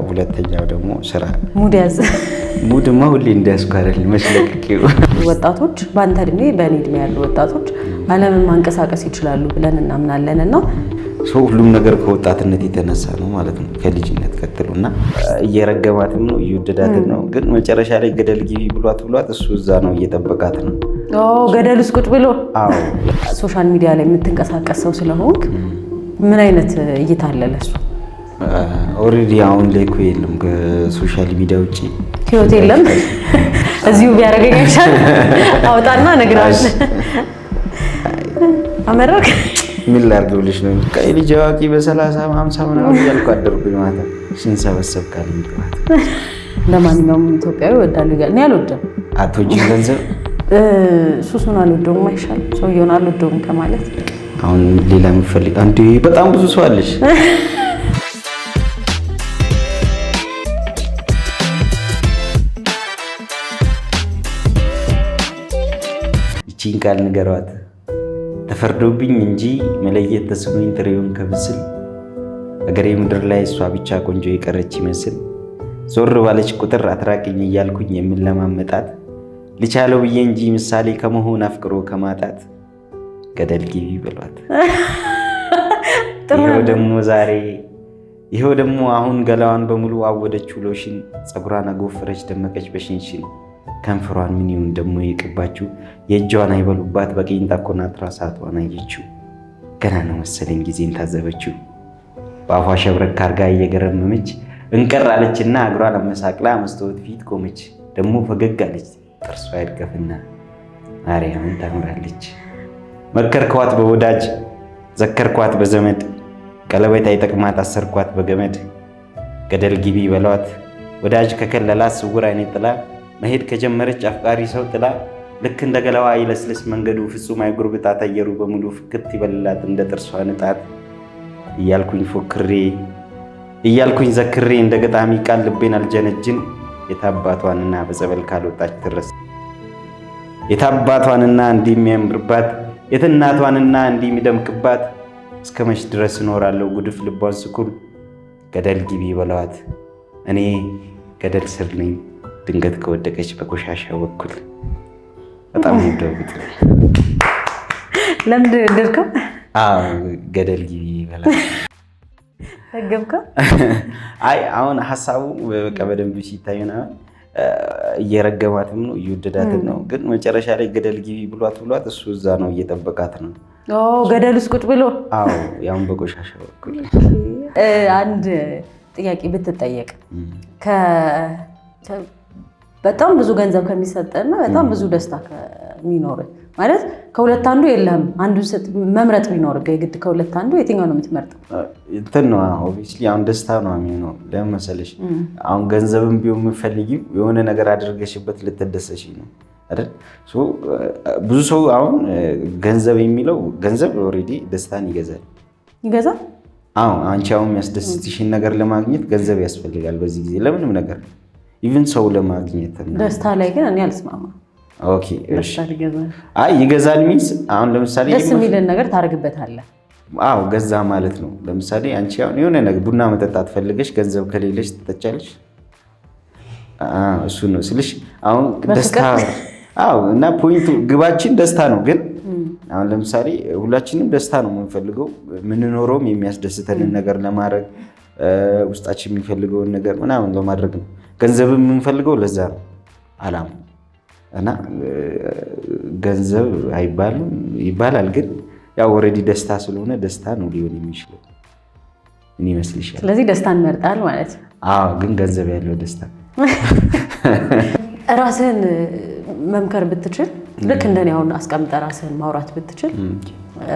ሁለተኛው ደግሞ ስራ ሙድ ያዝ። ሙድማ ሁሌ እንዲያስኩ አይደል መሽለቅቂው። ወጣቶች በአንተ እድሜ በእኔ እድሜ ያሉ ወጣቶች ዓለምን ማንቀሳቀስ ይችላሉ ብለን እናምናለን እና ሁሉም ነገር ከወጣትነት የተነሳ ነው ማለት ነው። ከልጅነት ቀጥሎና እየረገማትም ነው እየወደዳትም ነው። ግን መጨረሻ ላይ ገደል ግቢ ብሏት እሱ እዛ ነው እየጠበቃት ነው። ገደል ውስጥ ቁጭ ብሎ። ሶሻል ሚዲያ ላይ የምትንቀሳቀስ ሰው ስለሆንክ ምን አይነት እይታ አለ ለሱ? ኦልሬዲ አሁን ላይ እኮ የለም ከሶሻል ሚዲያ ውጪ ህይወት የለም። እዚሁ ቢያደርገኝ ይሻል። አውጣና ነግራለሁ። አመረክ ምን ላድርግልሽ ነው? ልጅ አዋቂ በ30 50 ምናምን እያልኩ አደርኩኝ ማታ ስንሰበሰብ ካለኝ ጥዋት። ለማንኛውም ኢትዮጵያዊ ወዳለሁ ይላል። እኔ አልወደም። አትወጂም ገንዘብ? ሱሱን አልወደውም አይሻልም? ሰውየውን አልወደውም ከማለት አሁን ሌላ የምፈልግ አንዴ በጣም ብዙ ሰው አለሽ። ይቺን ቃል ንገሯት ተፈርዶብኝ እንጂ መለየት ተስኖኝ ጥሬውን ከብስል አገሬ ምድር ላይ እሷ ብቻ ቆንጆ የቀረች ይመስል ዞር ባለች ቁጥር አትራቅኝ እያልኩኝ የምንለማመጣት ልቻለው ብዬ እንጂ ምሳሌ ከመሆን አፍቅሮ ከማጣት ገደል ግቢ ብሏት። ይኸው ደግሞ አሁን ገላዋን በሙሉ አወደችው ሎሽን ፀጉሯን አጎፈረች ደመቀች በሽንሽን ከንፈሯን ምን ይሁን ደግሞ የቅባችው የእጇን አይበሉባት በቂንጣ ኮናትራ ሰዓቷን አየችው። ገና ነው መሰለኝ ጊዜን ታዘበችው። በአፏ ሸብረክ አርጋ እየገረመመች እንቀር አለችና እግሯን አመሳቅላ መስታወት ፊት ቆመች። ደግሞ ፈገግ አለች ጥርሷ ይድገፍና ማርያምን ታምራለች። መከርኳት በወዳጅ ዘከርኳት በዘመድ ቀለበት አይጠቅማት አሰርኳት በገመድ ገደል ግቢ በሏት ወዳጅ ከከለላት ስውር አይኔ ጥላ መሄድ ከጀመረች አፍቃሪ ሰው ጥላ ልክ እንደ ገላዋ ይለስልስ መንገዱ ፍጹም አይጉርብጣት አየሩ በሙሉ ፍክት ይበልላት እንደ ጥርሷ ንጣት እያልኩኝ ፎክሬ እያልኩኝ ዘክሬ እንደ ገጣሚ ቃል ልቤን አልጀነጅን የታባቷንና በጸበል ካልወጣች ትረስ የታባቷንና እንዲህ የሚያምርባት የትናቷንና እንዲህ የሚደምቅባት እስከ መች ድረስ እኖራለሁ ጉድፍ ልቧን ስኩል ገደል ግቢ በለዋት እኔ ገደል ስር ነኝ ድንገት ከወደቀች በቆሻሻ በኩል። በጣም እንደውት ለምን ደርከው? ገደል ግቢ በለዋት ተገምከው? አይ አሁን ሐሳቡ በቃ በደንብ ሲታየና እየረገማትም ነው እየወደዳትም ነው። ግን መጨረሻ ላይ ገደል ግቢ ብሏት እሱ እዛ ነው እየጠበቃት ነው። ገደል ውስጥ ቁጭ ብሎ ያውን በቆሻሻ በኩል። አንድ ጥያቄ ብትጠየቅ በጣም ብዙ ገንዘብ ከሚሰጠና በጣም ብዙ ደስታ ከሚኖር ማለት ከሁለት አንዱ የለም አንዱን መምረጥ ቢኖር የግድ ከሁለት አንዱ የትኛው ነው የምትመርጠው? እንትን ነው ኦብቪስሊ አሁን ደስታ ነው የሚሆነው። ለምን መሰለሽ አሁን ገንዘብም ቢሆን የምትፈልጊው የሆነ ነገር አድርገሽበት ልትደሰሽ ነው አይደል? ብዙ ሰው አሁን ገንዘብ የሚለው ገንዘብ ኦልሬዲ ደስታን ይገዛል። አንቺ አሁን የሚያስደስትሽን ነገር ለማግኘት ገንዘብ ያስፈልጋል በዚህ ጊዜ ለምንም ነገር ኢቭን ሰው ለማግኘት ደስታ ላይ ግን እኔ አልስማማም። ኦኬ እሺ ይገዛል ሚንስ አሁን ለምሳሌ ደስ የሚልን ነገር ታርግበታለህ። ገዛ ማለት ነው። ለምሳሌ አንቺ አሁን የሆነ ነገር ቡና መጠጣት ፈልገሽ ገንዘብ ከሌለሽ ትጠጫለሽ። እሱ ነው ስልሽ አሁን ደስታ እና ፖይንቱ ግባችን ደስታ ነው። ግን አሁን ለምሳሌ ሁላችንም ደስታ ነው የምንፈልገው። የምንኖረውም የሚያስደስተንን ነገር ለማድረግ ውስጣችን የሚፈልገውን ነገር ምናምን ለማድረግ ነው። ገንዘብ የምንፈልገው ለዛ ነው አላማ እና ገንዘብ አይባልም ይባላል። ግን ያው ኦልሬዲ ደስታ ስለሆነ ደስታ ነው ሊሆን የሚችለው ምን ይመስልሻል? ስለዚህ ደስታን መርጣል ማለት ነው። ግን ገንዘብ ያለው ደስታ ራስህን መምከር ብትችል ልክ እንደኔ አሁን አስቀምጠ ራስህን ማውራት ብትችል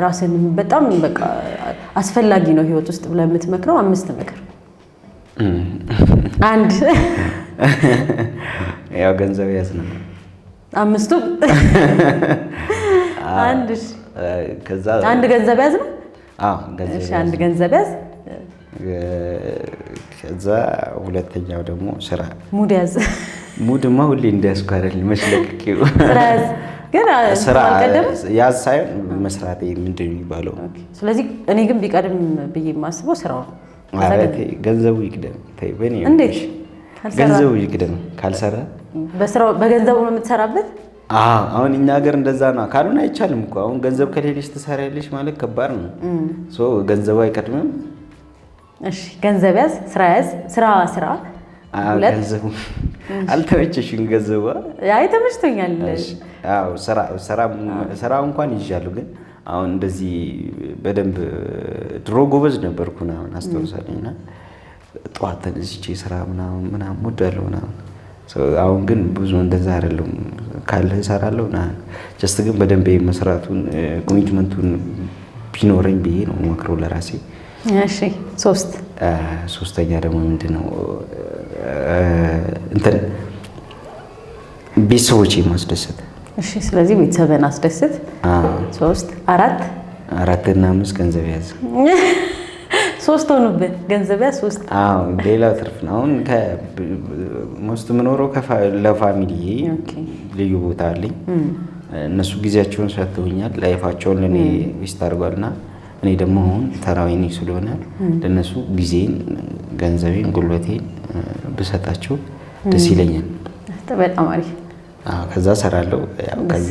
ራስህን በጣም በቃ አስፈላጊ ነው ህይወት ውስጥ ብለህ የምትመክረው 5 ነገር አንድ ያው ገንዘብ ያዝ ነው 5ቱ አንድ ገንዘብ ያዝ ነው። አንድ ገንዘብ ያዝ። ከዛ ሁለተኛው ደግሞ ስራ ሙድ ያዝ። ሙድማ ሁሌ እንዲያስኩ አይደል መሽለቅቂው ግን ስራ ያዝ ሳይሆን መስራቴ ምንድን ነው የሚባለው? ስለዚህ እኔ ግን ቢቀድም ብዬ የማስበው ስራው ነው። ገንዘቡ ይቅደም። እንዴት ገንዘቡ ይቅደም? ካልሰራ በገንዘቡ ነው የምትሰራበት? አሁን እኛ ሀገር እንደዛ ነው። ካልሆነ አይቻልም እኮ። አሁን ገንዘብ ከሌለሽ ትሰሪያለሽ ማለት ከባድ ነው። ገንዘቡ አይቀድምም? እሺ ገንዘብ ያዝ፣ ስራ ያዝ። ስራ ገንዘቡ አልተመቸሽም? ገንዘቡ አይ ተመችቶኛል። ስራ እንኳን ይዣለሁ፣ ግን አሁን እንደዚህ በደንብ ድሮ ጎበዝ ነበርኩ ምናምን አስታውሳለኝ። እና ጠዋት ተነስቼ ስራ ምናምን ወዳለሁ ምናምን። አሁን ግን ብዙ እንደዛ አይደለም። ካለ እሰራለሁ ና ጀስት ግን በደንብ መስራቱን ኮሚትመንቱን ቢኖረኝ ብዬ ነው የምመክረው ለራሴ። እሺ ሶስተኛ ደግሞ ምንድነው እንትን ቤተሰቦቼ ማስደሰት። እሺ ስለዚህ ቤተሰብን አስደስት። 3 4 እና 5 ገንዘብ ያዝ። 3 ሆኑብን። ገንዘብ ያዝ 3። ሌላ ትርፍ ነው። አሁን ከሞስት የምኖረው ለፋሚሊ ልዩ ቦታ አለኝ። እነሱ ጊዜያቸውን ሰጥተውኛል፣ ላይፋቸውን ለእኔ ዊስት አድርጓልና እኔ ደግሞ አሁን ተራዊኒ ስለሆነ ለነሱ ጊዜን፣ ገንዘቤን፣ ጉልበቴን ብሰጣቸው ደስ ይለኛል። በጣም አሪፍ። ከዛ ሰራለሁ። ከዛ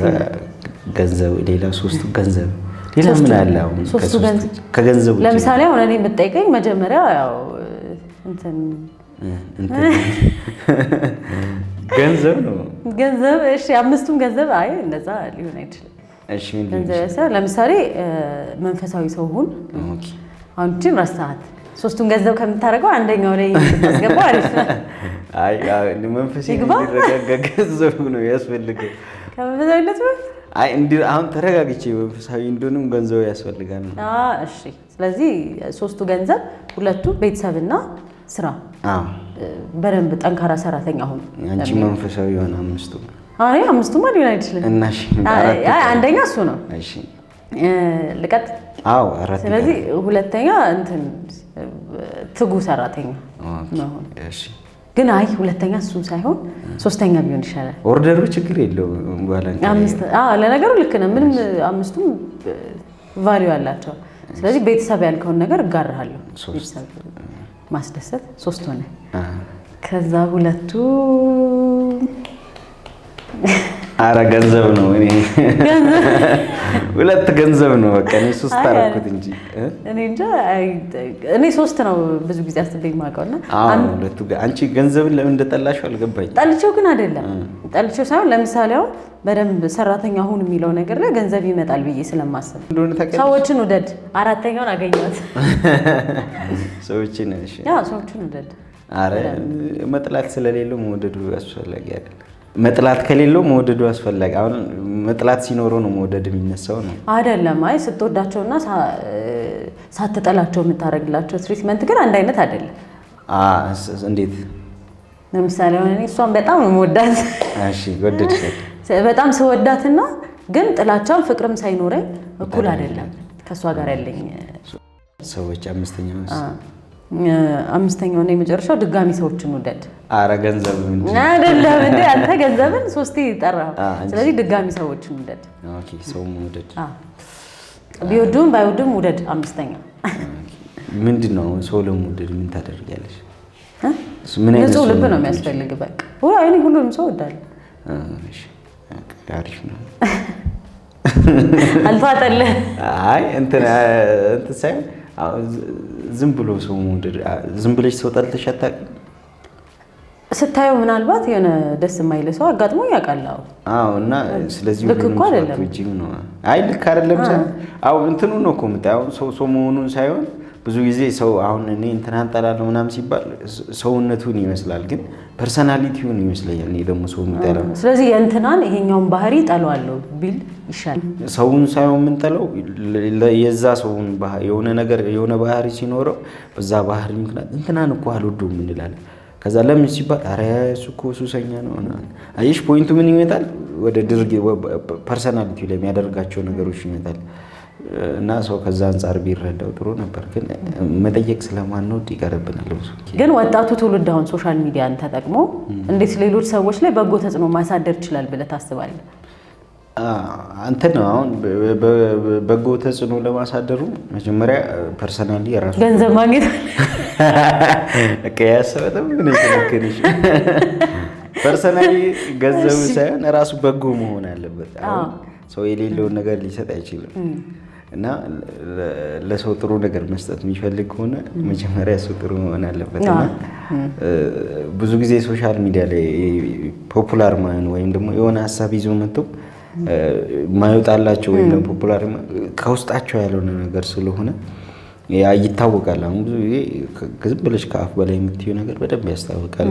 ገንዘብ ሌላ 3 ገንዘብ ሌላ ምን አለ? አሁን ከገንዘቡ ለምሳሌ አሁን እኔ የምጠይቀኝ መጀመሪያ ያው እንትን ገንዘብ ነው። ገንዘብ እሺ፣ 5ቱም ገንዘብ። አይ እንደዛ ሊሆን አይችልም። እሺ ለምሳሌ መንፈሳዊ ሰው ሁን። አሁን እቺን ረሳሃት። 3ቱን ገንዘብ ከምታደርገው አንደኛው ላይ ታስገባው አሪፍ ነው። አይ መንፈሳዊ እንዲረጋጋ ገንዘብ ነው ያስፈልገው። ከመንፈሳዊነት አሁን ተረጋግቼ መንፈሳዊ እንደሆንም ገንዘብ ያስፈልጋል። እሺ ስለዚህ 3ቱ ገንዘብ፣ 2ቱ ቤተሰብና ስራ። በደንብ ጠንካራ ሰራተኛ ሁን። አንቺ መንፈሳዊ የሆነ 5ቱ? አይ 5ቱማ ሊሆን አይችልም። እና እሺ አንደኛ እሱ ነው። እሺ ልቀጥ? 4። ስለዚህ ሁለተኛ እንትን ትጉ ሰራተኛ ነው። እሺ ግን አይ ሁለተኛ እሱ ሳይሆን 3ተኛ ቢሆን ይሻላል። ኦርደሩ ችግር የለውም። ለነገሩ ልክ ነህ። ምንም 5ቱም ቫልዩ አላቸው። ስለዚህ ቤተሰብ ያልከውን ነገር እጋርሃለሁ። ቤተሰብ ማስደሰት 3 ሆነ። ከዛ 2ቱ ገንዘብ ነው። እኔ 2 ገንዘብ ነው። በቃ እኔ 3 አደረኩት እንጂ እኔ እንጃ። እኔ 3 ነው ብዙ ጊዜ አስቤ የማውቀውና 2ቱ አንቺ ገንዘብን ለምን እንደጠላሽው አልገባኝም። ጠልቼው ግን አይደለም። ጠልቼው ሳይሆን ለምሳሌ አሁን በደንብ ሰራተኛ ሁን የሚለው ነገር ላይ ገንዘብ ይመጣል ብዬ ስለማስብ ሰዎችን ውደድ። 4ተኛውን አገኘሁት። ሰዎችን ውደድ። መጥላት ስለሌለው መውደዱ አስፈላጊ አይደለም። መጥላት ከሌለው መውደዱ አስፈላጊ። አሁን መጥላት ሲኖረው ነው መውደድ የሚነሳው ነው አይደለም? አይ ስትወዳቸውና ሳትጠላቸው የምታደርግላቸው ትሪትመንት ግን አንድ አይነት አይደለም። እንዴት? ለምሳሌ አሁን እኔ እሷን በጣም ነው የምወዳት። እሺ ወደድሻት? በጣም ስወዳትና ግን ጥላቻም ፍቅርም ሳይኖረኝ እኩል አይደለም ከእሷ ጋር ያለኝ ሰዎች። 5ኛው እና የመጨረሻው ድጋሚ ሰዎችን ውደድ። ገንዘብ አይደለም እንዴ? አንተ ገንዘብን 3 ይጠራል። ስለዚህ ድጋሚ ሰዎችን ውደድ። ሰው ውደድ። ቢወዱም ባይወዱም ውደድ። 5ኛው ምንድነው? ሰው ለመውደድ ምን ታደርጊያለሽ? ንጹህ ልብ ነው የሚያስፈልግ። በቃ እኔ ሁሉንም ሰው እወዳለሁ። አሪፍ ነው። አልተዋጠልህ? አይ እንትን ሳይሆን ዝም ብሎ ሰው መውደድ። ዝም ብለሽ ሰው ጠልተሽ አታውቂም? ስታየው ምናልባት የሆነ ደስ የማይል ሰው አጋጥሞ ያውቃል። እና ስለዚህ ልክ እኮ አይደለም። አይ ልክ አይደለም። እንትኑ ነው እኮ የምታየው ሰው መሆኑን ሳይሆን ብዙ ጊዜ ሰው አሁን እኔ እንትናን ጠላለሁ ምናምን ሲባል ሰውነቱን ይመስላል፣ ግን ፐርሰናሊቲውን ይመስለኛል። እኔ ደግሞ ሰው የምጠላው ስለዚህ የእንትናን ይሄኛውን ባህሪ ጠለዋለሁ ቢል ይሻላል። ሰውን ሳይሆን የምንጠላው የዛ ሰውን የሆነ ነገር የሆነ ባህሪ ሲኖረው በዛ ባህሪ ምክንያት እንትናን እኮ አልወደውም እንላለን። ከዛ ለምን ሲባል እሱ እኮ ሱሰኛ ነው። አየሽ ፖይንቱ ምን ይመጣል? ወደ ፐርሰናሊቲው ላይ የሚያደርጋቸው ነገሮች ይመጣል። እና ሰው ከዛ አንፃር ቢረዳው ጥሩ ነበር፣ ግን መጠየቅ ስለማንወድ ይቀርብናል። ግን ወጣቱ ትውልድ አሁን ሶሻል ሚዲያን ተጠቅሞ እንዴት ሌሎች ሰዎች ላይ በጎ ተጽዕኖ ማሳደር ይችላል ብለህ ታስባለህ? አንተ ነው አሁን በጎ ተጽዕኖ ለማሳደሩ መጀመሪያ ፐርሰናሊ የራሱ ገንዘብ ማግኘት ያሰበተም ምን ይከነከንሽ? ፐርሰናሊ ገንዘቡ ሳይሆን ራሱ በጎ መሆን አለበት። አሁን ሰው የሌለውን ነገር ሊሰጥ አይችልም። እና ለሰው ጥሩ ነገር መስጠት የሚፈልግ ከሆነ መጀመሪያ እሱ ጥሩ መሆን አለበት። እና ብዙ ጊዜ ሶሻል ሚዲያ ላይ ፖፑላር ማን ወይም ደግሞ የሆነ ሀሳብ ይዞ መጥተው ማይወጣላቸው ወይም ደግሞ ፖፑላር ከውስጣቸው ያልሆነ ነገር ስለሆነ ይታወቃል። አሁን ብዙ ጊዜ ዝም ብለሽ ከአፍ በላይ የምትይው ነገር በደንብ ያስታውቃል።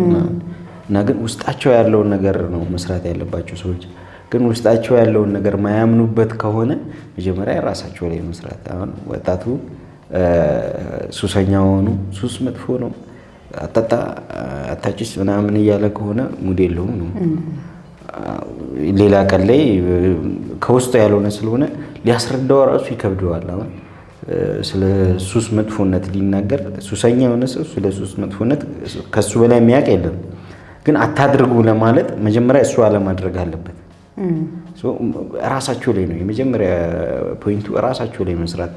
እና ግን ውስጣቸው ያለውን ነገር ነው መስራት ያለባቸው ሰዎች። ግን ውስጣቸው ያለውን ነገር ማያምኑበት ከሆነ መጀመሪያ ራሳቸው ላይ መስራት። አሁን ወጣቱ ሱሰኛ ሆኑ፣ ሱስ መጥፎ ነው፣ አጠጣ አታጭስ ምናምን እያለ ከሆነ ሙድ የለውም ነው። ሌላ ቀን ላይ ከውስጡ ያልሆነ ስለሆነ ሊያስረዳው ራሱ ይከብደዋል። አሁን ስለ ሱስ መጥፎነት ሊናገር ሱሰኛ የሆነ ሰው ስለ ሱስ መጥፎነት ከሱ በላይ የሚያውቅ የለም። ግን አታድርጉ ለማለት መጀመሪያ እሱ አለማድረግ አለበት። ራሳቸው ላይ ነው የመጀመሪያ ፖይንቱ፣ ራሳቸው ላይ መስራት።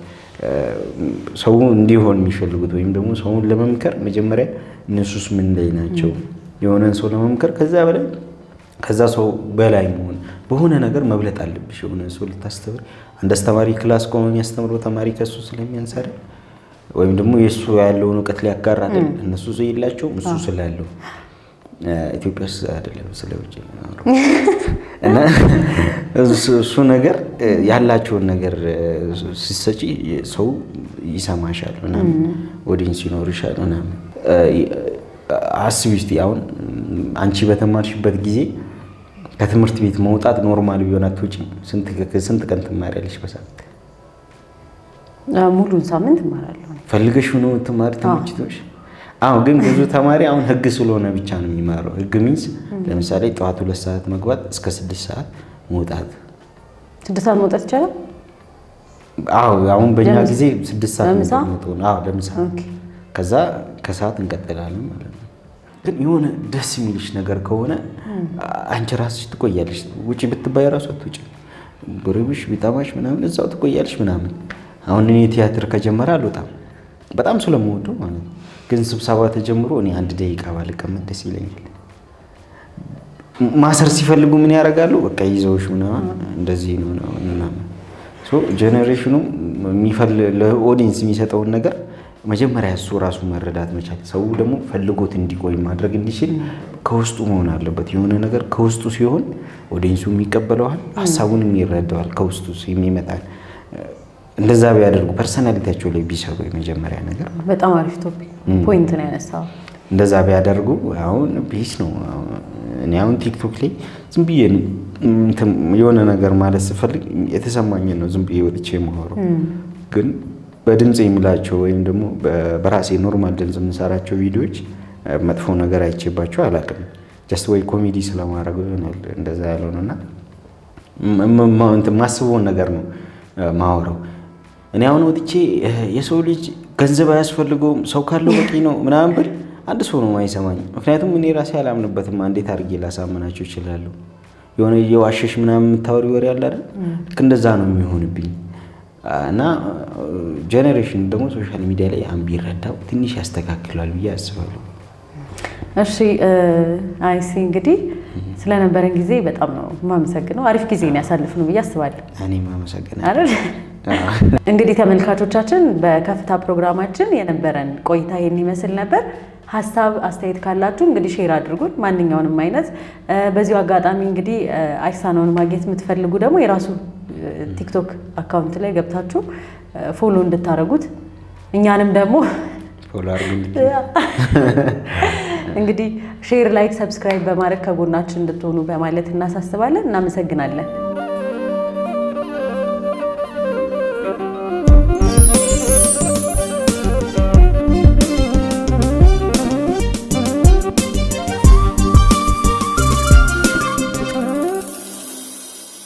ሰው እንዲሆን የሚፈልጉት ወይም ደግሞ ሰውን ለመምከር መጀመሪያ እነሱስ ምን ላይ ናቸው የሆነን ሰው ለመምከር ከዛ ሰው በላይ መሆን በሆነ ነገር መብለጥ አለብሽ። የሆነ ሰው ልታስተምር አንድ አስተማሪ ክላስ ከሆነ የሚያስተምረው ተማሪ ከሱ ስለሚያንሳደ ወይም ደግሞ የሱ ያለውን እውቀት ሊያጋራ አይደል? እነሱ ሰው የላቸውም እሱ ስላለው ኢትዮጵያ ውስጥ አይደለም ስለ ውጭ ነው። እና እሱ ነገር ያላቸውን ነገር ሲሰጪ ሰው ይሰማሻል ምናምን ኦዲየንስ ይኖርሻል ምናምን። አስቢ እስቲ አሁን አንቺ በተማርሽበት ጊዜ ከትምህርት ቤት መውጣት ኖርማል ቢሆን አትወጪም። ስንት ቀን ትማሪያለሽ በሳምንት? ሙሉን ሳምንት እማራለሁ። ፈልገሽ ነው ትማሪ ተመችቶሽ? አሁን ግን ብዙ ተማሪ አሁን ህግ ስለሆነ ብቻ ነው የሚማረው። ህግ ሚንስ ለምሳሌ ጠዋት 2 ሰዓት መግባት እስከ 6 ሰዓት መውጣት። 6 ሰዓት መውጣት ይቻላል? አዎ አሁን በእኛ ጊዜ 6 ሰዓት ነው። አዎ ለምሳ ከዛ ከሰዓት እንቀጥላለን ማለት ነው። ግን የሆነ ደስ የሚልሽ ነገር ከሆነ አንቺ ራስሽ ትቆያለሽ። ውጪ ብትባይ ራሱ አትውጪ። ብርብሽ ቢጣማሽ ምናምን እዛው ትቆያለሽ ምናምን። አሁን እኔ ቲያትር ከጀመረ አልወጣም በጣም ስለምወደው ማለት ነው። ግን ስብሰባ ተጀምሮ እኔ 1 ደቂቃ ባልቀመጥ ደስ ይለኛል። ማሰር ሲፈልጉ ምን ያደርጋሉ? በቃ ይዘውሽ ምናምን እንደዚህ ነው ምናምን። ጄኔሬሽኑ ለኦዲየንስ የሚሰጠውን ነገር መጀመሪያ እሱ ራሱ መረዳት መቻል። ሰው ደግሞ ፈልጎት እንዲቆይ ማድረግ እንዲችል ከውስጡ መሆን አለበት። የሆነ ነገር ከውስጡ ሲሆን ኦዲየንሱ የሚቀበለዋል፣ ሀሳቡንም ይረዳዋል። ከውስጡ የሚመጣል እንደዛ ቢያደርጉ ፐርሰናሊቲያቸው ላይ ቢሰሩ የመጀመሪያ ነገር በጣም አሪፍ ቶፒክ ፖይንት ነው ያነሳው። እንደዛ ቢያደርጉ አሁን ቢስ ነው። እኔ አሁን ቲክቶክ ላይ ዝም ብዬ የሆነ ነገር ማለት ስፈልግ የተሰማኝን ነው ዝም ብዬ ወጥቼ የማወራው። ግን በድምጽ የሚላቸው ወይም ደግሞ በራሴ ኖርማል ድምጽ የምሰራቸው ቪዲዮዎች መጥፎ ነገር አይቼባቸው አላውቅም። ጀስት ወይ ኮሜዲ ስለማድረግ ይሆናል እንደዛ ያለውና ማስበውን ነገር ነው ማወራው። እኔ አሁን ወጥቼ የሰው ልጅ ገንዘብ አያስፈልገውም ሰው ካለው በቂ ነው ምናምን ብል አንድ ሰው ነው የማይሰማኝ። ምክንያቱም እኔ ራሴ አላምንበትም። እንዴት አድርጌ ላሳምናቸው እችላለሁ? የሆነ የዋሸሽ ምናምን የምታወሪ ወሬ አለ አይደል? ልክ እንደዛ ነው የሚሆንብኝ። እና ጄኔሬሽን ደግሞ ሶሻል ሚዲያ ላይ ቢረዳው ትንሽ ያስተካክላል ብዬ አስባለሁ። እሺ አይሲ እንግዲህ ስለነበረን ጊዜ በጣም ነው የማመሰግነው። አሪፍ ጊዜ ነው ያሳልፍነው ብዬ አስባለሁ። እኔም አመሰግናለሁ አይደል? እንግዲህ ተመልካቾቻችን በከፍታ ፕሮግራማችን የነበረን ቆይታ ይሄን ይመስል ነበር። ሀሳብ አስተያየት ካላችሁ እንግዲህ ሼር አድርጉን፣ ማንኛውንም አይነት። በዚሁ አጋጣሚ እንግዲህ አይሳነውን ማግኘት የምትፈልጉ ደግሞ የራሱ ቲክቶክ አካውንት ላይ ገብታችሁ ፎሎ እንድታረጉት እኛንም ደግሞ ፎሎ አድርጉን። እንግዲህ ሼር፣ ላይክ፣ ሰብስክራይብ በማድረግ ከጎናችን እንድትሆኑ በማለት እናሳስባለን። እናመሰግናለን።